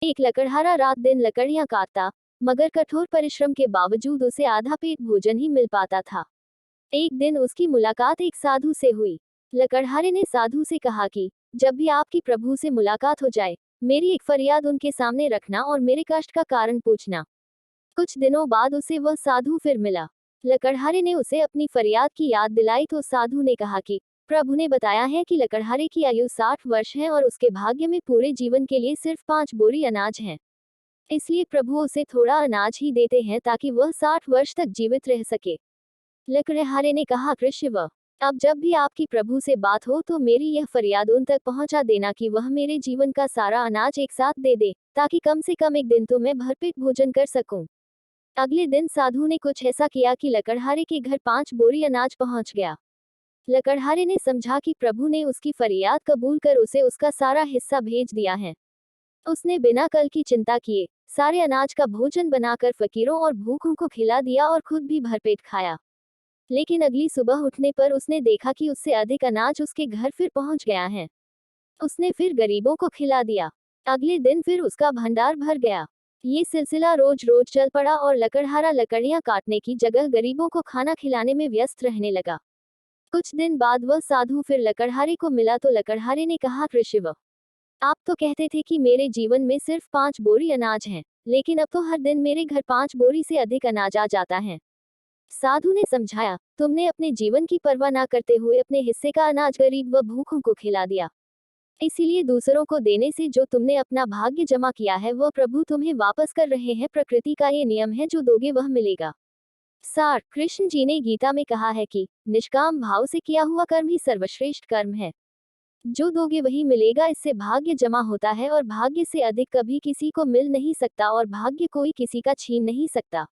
एक लकड़हारा रात दिन लकड़ियां काटता, मगर कठोर परिश्रम के बावजूद उसे आधा पेट भोजन ही मिल पाता था। एक दिन उसकी मुलाकात एक साधु से हुई। लकड़हारे ने साधु से कहा कि जब भी आपकी प्रभु से मुलाकात हो जाए, मेरी एक फरियाद उनके सामने रखना और मेरे कष्ट का कारण पूछना। कुछ दिनों बाद उसे वह साधु फिर मिला। लकड़हारे ने उसे अपनी फरियाद की याद दिलाई तो साधु ने कहा कि प्रभु ने बताया है कि लकड़हारे की आयु 60 वर्ष है और उसके भाग्य में पूरे जीवन के लिए सिर्फ 5 बोरी अनाज है। इसलिए प्रभु उसे थोड़ा अनाज ही देते हैं ताकि वह 60 वर्ष तक जीवित रह सके। लकड़हारे ने कहा, कृष्ण, अब जब भी आपकी प्रभु से बात हो तो मेरी यह फरियाद उन तक पहुंचा देना कि वह मेरे जीवन का सारा अनाज एक साथ दे दे, ताकि कम से कम एक दिन तो मैं भरपेट भोजन कर सकूं। अगले दिन साधु ने कुछ ऐसा किया कि लकड़हारे के घर 5 बोरी अनाज पहुंच गया। लकड़हारे ने समझा कि प्रभु ने उसकी फरियाद कबूल कर उसे उसका सारा हिस्सा भेज दिया है। उसने बिना कल की चिंता किए सारे अनाज का भोजन बनाकर फकीरों और भूखों को खिला दिया और खुद भी भरपेट खाया। लेकिन अगली सुबह उठने पर उसने देखा कि उससे अधिक अनाज उसके घर फिर पहुंच गया है। उसने फिर गरीबों को खिला दिया। अगले दिन फिर उसका भंडार भर गया। ये सिलसिला रोज रोज चल पड़ा और लकड़हारा लकड़ियां काटने की जगह गरीबों को खाना खिलाने में व्यस्त रहने लगा। कुछ दिन बाद वह साधु फिर लकड़हारे को मिला तो लकड़हारे ने कहा, ऋषिव, आप तो कहते थे कि मेरे जीवन में सिर्फ 5 बोरी अनाज है, लेकिन अब तो हर दिन मेरे घर 5 बोरी से अधिक अनाज आ जाता है। साधु ने समझाया, तुमने अपने जीवन की परवाह न करते हुए अपने हिस्से का अनाज गरीब व भूखों को खिला दिया। इसीलिए दूसरों को देने से जो तुमने अपना भाग्य जमा किया है वह प्रभु तुम्हें वापस कर रहे हैं। प्रकृति का ये नियम है, जो दोगे वह मिलेगा। सार, कृष्ण जी ने गीता में कहा है कि निष्काम भाव से किया हुआ कर्म ही सर्वश्रेष्ठ कर्म है। जो दोगे वही मिलेगा। इससे भाग्य जमा होता है और भाग्य से अधिक कभी किसी को मिल नहीं सकता और भाग्य कोई किसी का छीन नहीं सकता।